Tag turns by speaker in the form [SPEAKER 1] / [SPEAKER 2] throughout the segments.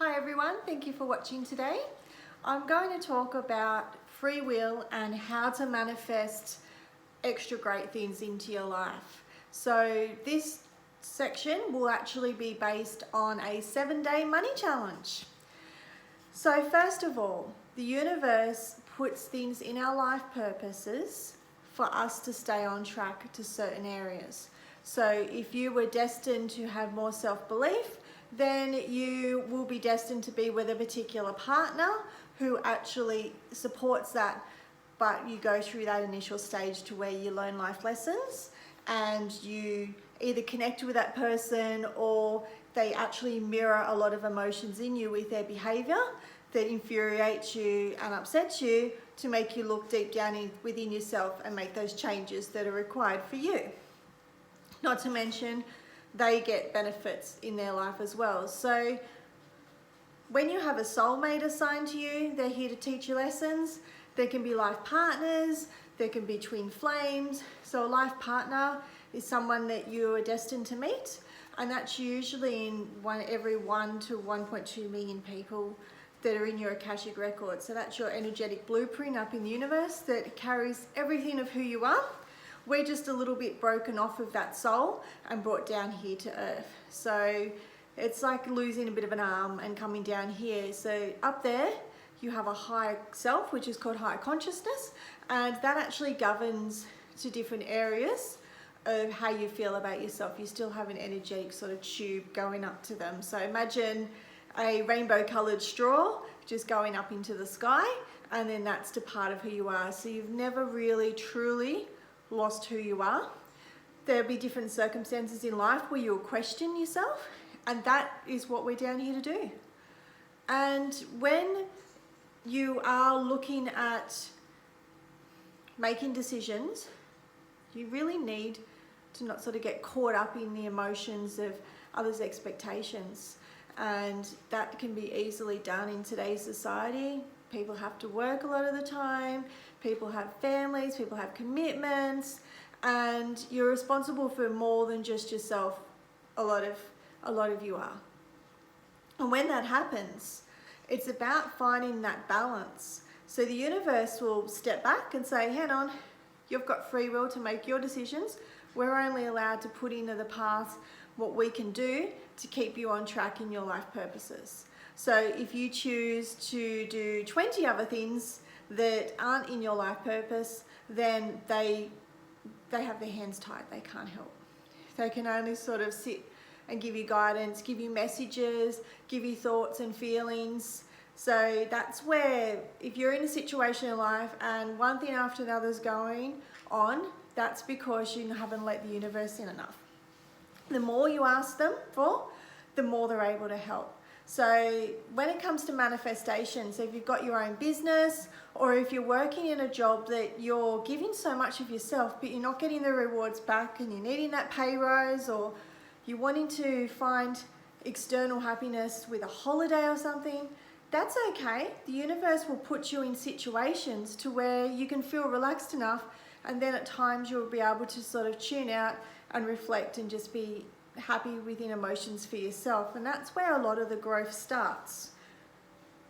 [SPEAKER 1] Hi everyone, thank you for watching today. I'm going to talk about free will and how to manifest extra great things into your life. So this section will actually be based on a 7-day money challenge. So first of all, the universe puts things in our life purposes for us to stay on track to certain areas. So if you were destined to have more self-belief, then you will be destined to be with a particular partner who actually supports that, but you go through that initial stage to where you learn life lessons and you either connect with that person or they actually mirror a lot of emotions in you with their behavior that infuriates you and upsets you to make you look deep down within yourself and make those changes that are required for you. Not to mention, they get benefits in their life as well. So when you have a soulmate assigned to you, they're here to teach you lessons. There can be life partners, there can be twin flames. So a life partner is someone that you are destined to meet, and that's usually in every 1 to 1.2 million people that are in your Akashic record. So that's your energetic blueprint up in the universe that carries everything of who you are. We're just a little bit broken off of that soul and brought down here to earth. So it's like losing a bit of an arm and coming down here. So up there, you have a higher self, which is called higher consciousness, and that actually governs to different areas of how you feel about yourself. You still have an energetic sort of tube going up to them. So imagine a rainbow colored straw just going up into the sky, and then that's the part of who you are. So you've never really truly lost who you are. There'll be different circumstances in life where you'll question yourself, and that is what we're down here to do. And when you are looking at making decisions, you really need to not sort of get caught up in the emotions of others' expectations. And that can be easily done in today's society. People have to work a lot of the time, people have families, people have commitments, and you're responsible for more than just yourself. A lot of you are. And when that happens, it's about finding that balance. So the universe will step back and say, hang on, you've got free will to make your decisions. We're only allowed to put into the path what we can do to keep you on track in your life purposes. So if you choose to do 20 other things that aren't in your life purpose, then they have their hands tied. They can't help. They can only sort of sit and give you guidance, give you messages, give you thoughts and feelings. So that's where, if you're in a situation in life and one thing after another's going on, that's because you haven't let the universe in enough. The more you ask them for, the more they're able to help. So when it comes to manifestation, so if you've got your own business, or if you're working in a job that you're giving so much of yourself but you're not getting the rewards back and you're needing that pay rise, or you're wanting to find external happiness with a holiday or something, that's okay. The universe will put you in situations to where you can feel relaxed enough, and then at times you'll be able to sort of tune out and reflect and just be happy within emotions for yourself. And that's where a lot of the growth starts.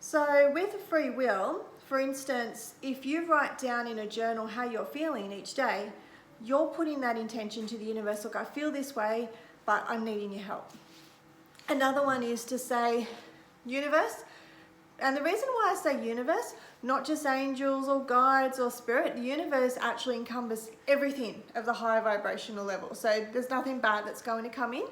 [SPEAKER 1] So with free will, for instance, if you write down in a journal how you're feeling each day, you're putting that intention to the universe. Look, I feel this way, but I'm needing your help. Another one is to say, universe, and the reason why I say universe, not just angels or guides or spirit, the universe actually encompasses everything of the higher vibrational level. So there's nothing bad that's going to come in.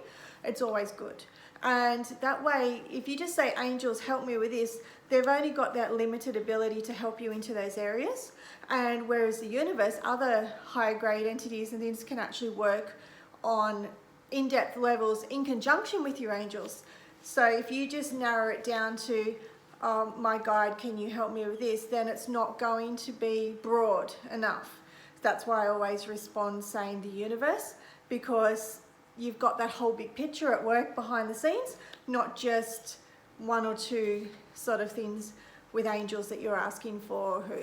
[SPEAKER 1] It's always good. And that way, if you just say, angels, help me with this, they've only got that limited ability to help you into those areas. And whereas the universe, other higher grade entities and things can actually work on in-depth levels in conjunction with your angels. So if you just narrow it down to, my guide, can you help me with this? Then it's not going to be broad enough. That's why I always respond saying the universe, because you've got that whole big picture at work behind the scenes, not just one or two sort of things with angels that you're asking for or who.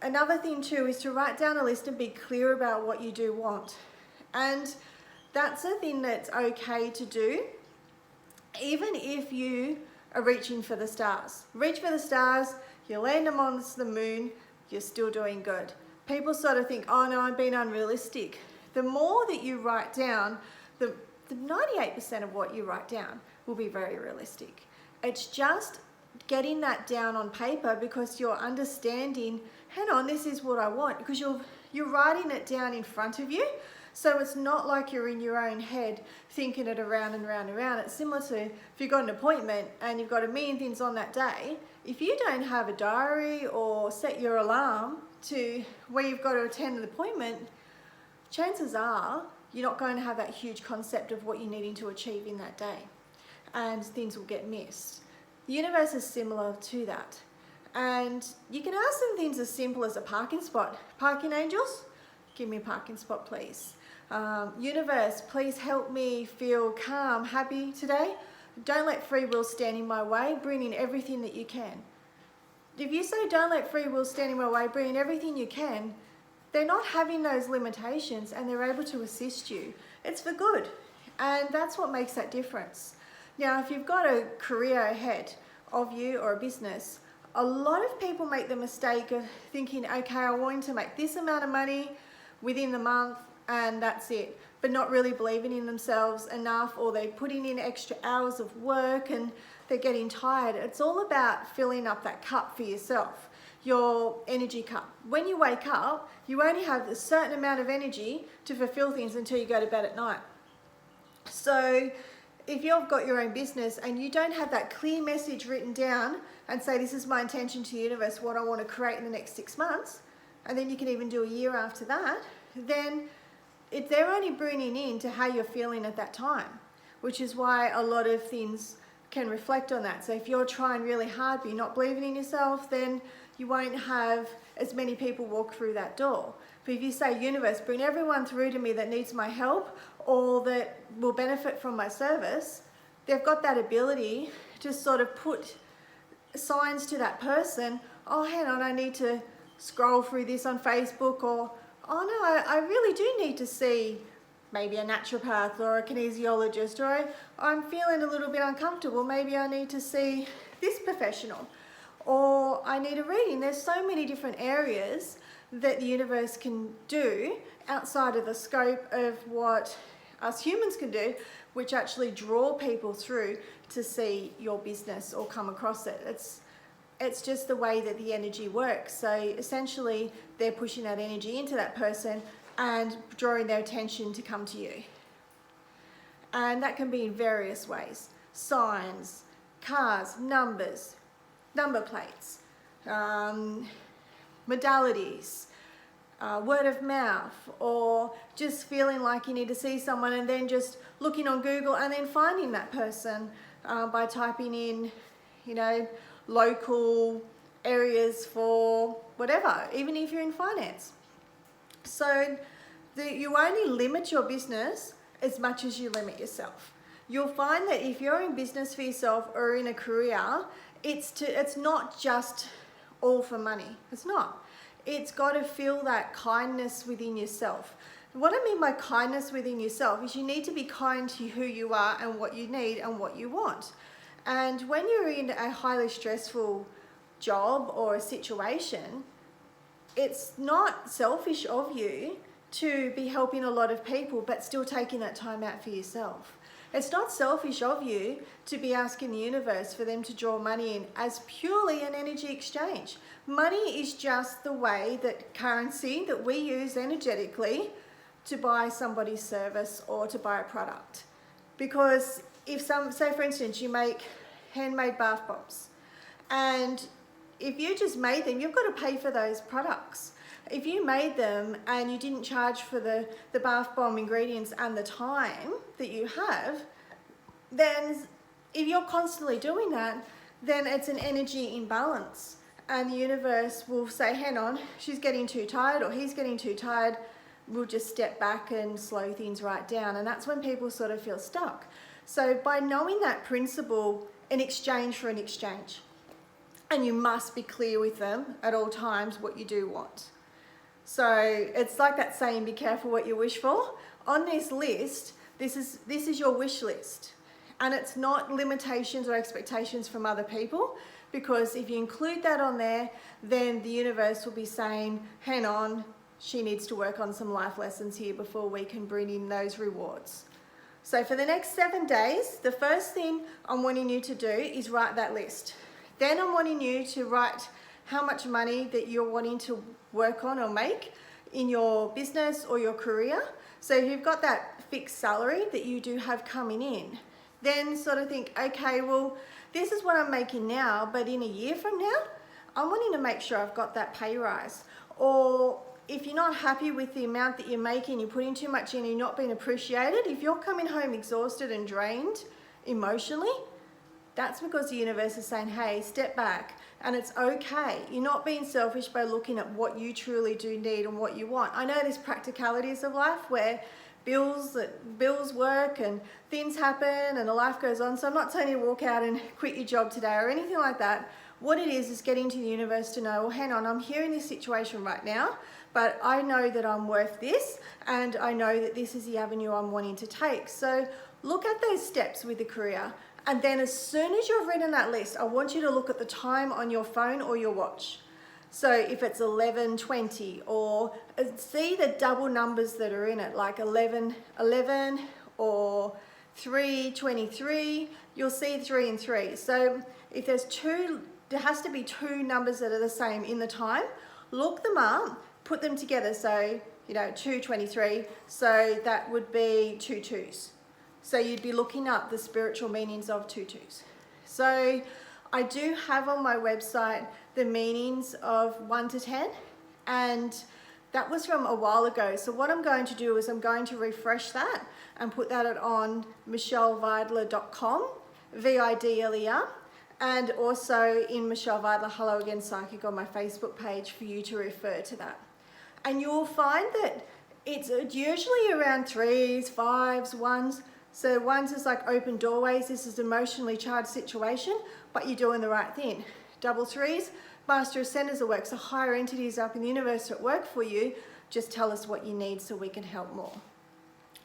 [SPEAKER 1] Another thing too is to write down a list and be clear about what you do want. And that's a thing that's okay to do. Even if you are reaching for the stars. Reach for the stars, you land them on the moon, you're still doing good. People sort of think, oh no, I'm being unrealistic. The more that you write down, the 98% of what you write down will be very realistic. It's just getting that down on paper because you're understanding, hang on, this is what I want, because you're writing it down in front of you. So it's not like you're in your own head thinking it around and round and round. It's similar to if you've got an appointment and you've got a million things on that day. If you don't have a diary or set your alarm to where you've got to attend an appointment, chances are you're not going to have that huge concept of what you're needing to achieve in that day, and things will get missed. The universe is similar to that. And you can ask them things as simple as a parking spot. Parking angels, give me a parking spot, please. Universe, please help me feel calm, happy today. Don't let free will stand in my way. Bring in everything that you can. If you say don't let free will stand in my way, bring in everything you can, they're not having those limitations and they're able to assist you. It's for good. And that's what makes that difference. Now, if you've got a career ahead of you or a business, a lot of people make the mistake of thinking, okay, I want to make this amount of money within the month and that's it, but not really believing in themselves enough, or they're putting in extra hours of work and they're getting tired. It's all about filling up that cup for yourself, your energy cup. When you wake up, you only have a certain amount of energy to fulfill things until you go to bed at night. So if you've got your own business and you don't have that clear message written down and say, this is my intention to the universe, what I want to create in the next 6 months, and then you can even do a year after that, then they're only bringing in to how you're feeling at that time, which is why a lot of things can reflect on that. So if you're trying really hard but you're not believing in yourself, then you won't have as many people walk through that door. But if you say, universe, bring everyone through to me that needs my help or that will benefit from my service, they've got that ability to sort of put signs to that person, oh, hang on, I need to scroll through this on Facebook, or, oh no, I really do need to see maybe a naturopath or a kinesiologist, or I'm feeling a little bit uncomfortable, maybe I need to see this professional, or I need a reading. There's so many different areas that the universe can do outside of the scope of what us humans can do, which actually draw people through to see your business or come across it. It's just the way that the energy works. So essentially they're pushing that energy into that person and drawing their attention to come to you. And that can be in various ways. Signs, cars, numbers, number plates, modalities, word of mouth, or just feeling like you need to see someone and then just looking on Google and then finding that person by typing in, local areas for whatever, even if you're in finance. So you only limit your business as much as you limit yourself. You'll find that if you're in business for yourself or in a career, it's not just all for money. It's not. It's got to feel that kindness within yourself. What I mean by kindness within yourself is you need to be kind to who you are and what you need and what you want. And when you're in a highly stressful job or a situation, it's not selfish of you to be helping a lot of people but still taking that time out for yourself. It's not selfish of you to be asking the universe for them to draw money in as purely an energy exchange. Money is just the way that currency that we use energetically to buy somebody's service or to buy a product. Because if say for instance, you make handmade bath bombs, and if you just made them, you've got to pay for those products. If you made them and you didn't charge for the bath bomb ingredients and the time that you have, then if you're constantly doing that, then it's an energy imbalance. And the universe will say, hang on, she's getting too tired or he's getting too tired. We'll just step back and slow things right down. And that's when people sort of feel stuck. So by knowing that principle, an exchange for an exchange, and you must be clear with them at all times what you do want. So it's like that saying, be careful what you wish for. On this list, this is your wish list. And it's not limitations or expectations from other people, because if you include that on there, then the universe will be saying, hang on, she needs to work on some life lessons here before we can bring in those rewards. So for the next 7 days, the first thing I'm wanting you to do is write that list. Then I'm wanting you to write how much money that you're wanting to work on or make in your business or your career. So if you've got that fixed salary that you do have coming in, then sort of think, okay, well, this is what I'm making now, but in a year from now, I'm wanting to make sure I've got that pay rise. Or if you're not happy with the amount that you're making, you're putting too much in, you're not being appreciated, if you're coming home exhausted and drained emotionally, that's because the universe is saying, hey, step back, and it's okay. You're not being selfish by looking at what you truly do need and what you want. I know there's practicalities of life where bills work and things happen and a life goes on. So I'm not telling you to walk out and quit your job today or anything like that. What it is getting to the universe to know, well, hang on, I'm here in this situation right now, but I know that I'm worth this, and I know that this is the avenue I'm wanting to take. So look at those steps with the career. And then as soon as you've written that list, I want you to look at the time on your phone or your watch. So if it's 11:20, or see the double numbers that are in it, like 11:11 or 3:23, you'll see 3 and 3. So if there's two, there has to be two numbers that are the same in the time. Look them up, put them together. So, 2:23, so that would be 2 2s. So you'd be looking up the spiritual meanings of 2 2s. So I do have on my website the meanings of 1 to 10, and that was from a while ago. So what I'm going to do is I'm going to refresh that and put that on michellevidler.com, Vidler, and also in Michelle Vidler Hello Again Psychic on my Facebook page for you to refer to that. And you'll find that it's usually around 3s, 5s, 1s. So 1s is like open doorways. This is an emotionally charged situation, but you're doing the right thing. Double 3s, master ascenders at work. So higher entities up in the universe at work for you. Just tell us what you need so we can help more.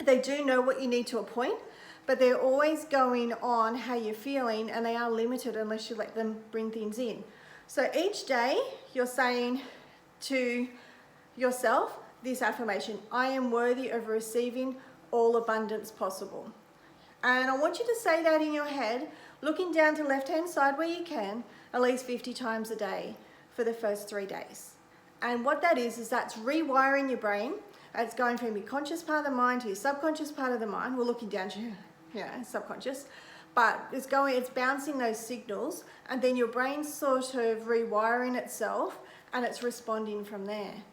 [SPEAKER 1] They do know what you need to a point, but they're always going on how you're feeling, and they are limited unless you let them bring things in. So each day you're saying to yourself this affirmation: I am worthy of receiving all abundance possible. And I want you to say that in your head, looking down to the left-hand side where you can, at least 50 times a day for the first 3 days. And what that is that's rewiring your brain. It's going from your conscious part of the mind to your subconscious part of the mind. We're looking down to subconscious, but it's bouncing those signals, and then your brain's sort of rewiring itself, and it's responding from there.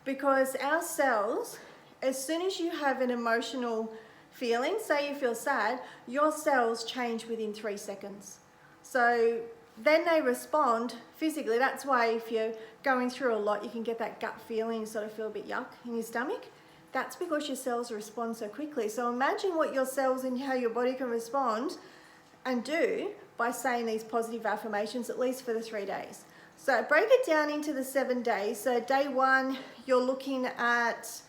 [SPEAKER 1] Because our cells, as soon as you have an emotional feeling, say you feel sad, your cells change within 3 seconds. So then they respond physically. That's why if you're going through a lot, you can get that gut feeling, you sort of feel a bit yuck in your stomach. That's because your cells respond so quickly. So imagine what your cells and how your body can respond and do by saying these positive affirmations, at least for the 3 days. So break it down into the 7 days. So day 1, you're looking at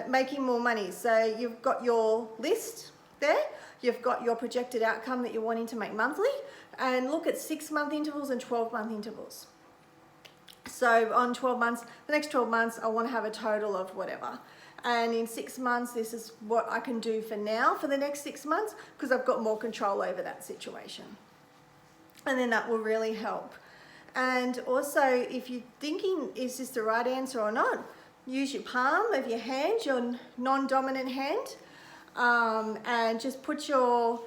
[SPEAKER 1] making more money. So you've got your list there. You've got your projected outcome that you're wanting to make monthly, and look at 6-month intervals and 12-month intervals. So on 12 months, the next 12 months, I want to have a total of whatever. And in 6 months, this is what I can do for now for the next 6 months, because I've got more control over that situation. And then that will really help. And also, if you're thinking, is this the right answer or not, use your palm of your hand, your non-dominant hand, and just put your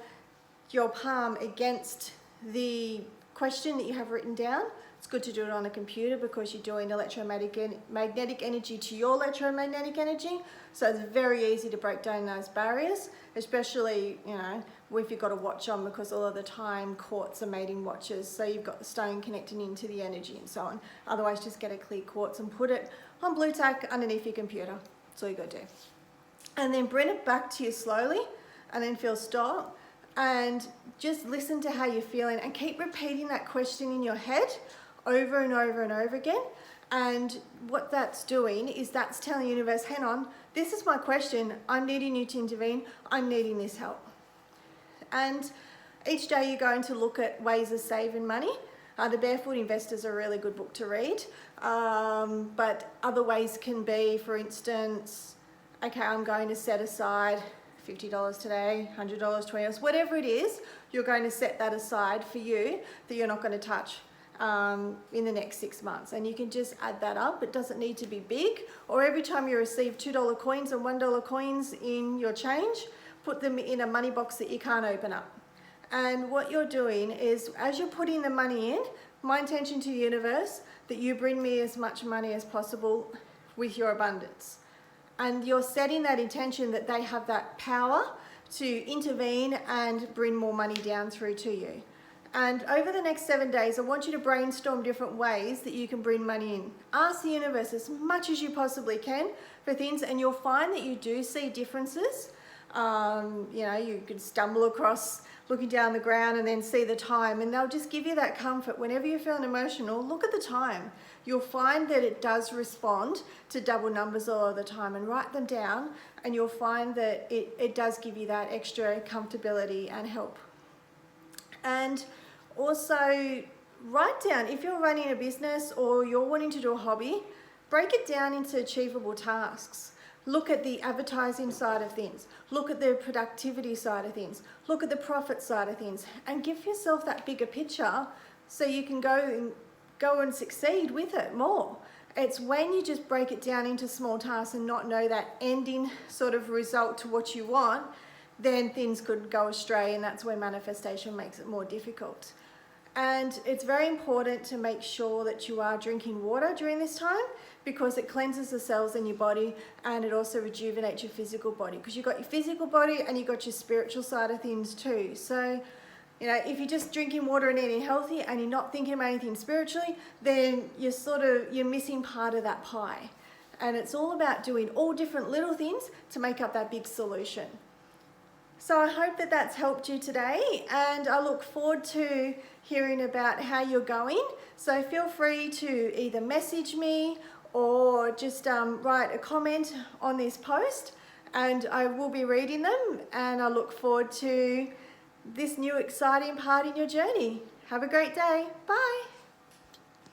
[SPEAKER 1] palm against the question that you have written down. It's good to do it on a computer because you're doing electromagnetic energy to your electromagnetic energy. So it's very easy to break down those barriers, especially, if you've got a watch on, because all of the time quartz are made in watches. So you've got the stone connecting into the energy and so on. Otherwise, just get a clear quartz and put it on blue tack underneath your computer. That's all you got to do. And then bring it back to you slowly, and then feel stop. And just listen to how you're feeling, and keep repeating that question in your head over and over and over again. And what that's doing is that's telling the universe, hang on, this is my question. I'm needing you to intervene. I'm needing this help. And each day you're going to look at ways of saving money. The Barefoot Investor is a really good book to read. But other ways can be, for instance, okay, I'm going to set aside $50 today, $100, $20, whatever it is, you're going to set that aside for you that you're not going to touch in the next 6 months. And you can just add that up. It doesn't need to be big. Or every time you receive $2 coins and $1 coins in your change, put them in a money box that you can't open up. And what you're doing is, as you're putting the money in, my intention to the universe that you bring me as much money as possible with your abundance. And you're setting that intention that they have that power to intervene and bring more money down through to you. And over the next 7 days, I want you to brainstorm different ways that you can bring money in. Ask the universe as much as you possibly can for things, and you'll find that you do see differences. You could stumble across looking down the ground and then see the time, and they'll just give you that comfort. Whenever you're feeling emotional, look at the time. You'll find that it does respond to double numbers all of the time, and write them down, and you'll find that it does give you that extra comfortability and help. And also write down, if you're running a business or you're wanting to do a hobby, break it down into achievable tasks. Look at the advertising side of things. Look at the productivity side of things. Look at the profit side of things, and give yourself that bigger picture so you can go and succeed with it more. It's when you just break it down into small tasks and not know that ending sort of result to what you want, then things could go astray, and that's where manifestation makes it more difficult. And it's very important to make sure that you are drinking water during this time, because it cleanses the cells in your body, and it also rejuvenates your physical body, because you've got your physical body and you've got your spiritual side of things too. So, if you're just drinking water and eating healthy and you're not thinking about anything spiritually, then you're missing part of that pie. And it's all about doing all different little things to make up that big solution. So I hope that that's helped you today, and I look forward to hearing about how you're going. So feel free to either message me or just write a comment on this post, and I will be reading them, and I look forward to this new exciting part in your journey. Have a great day. Bye.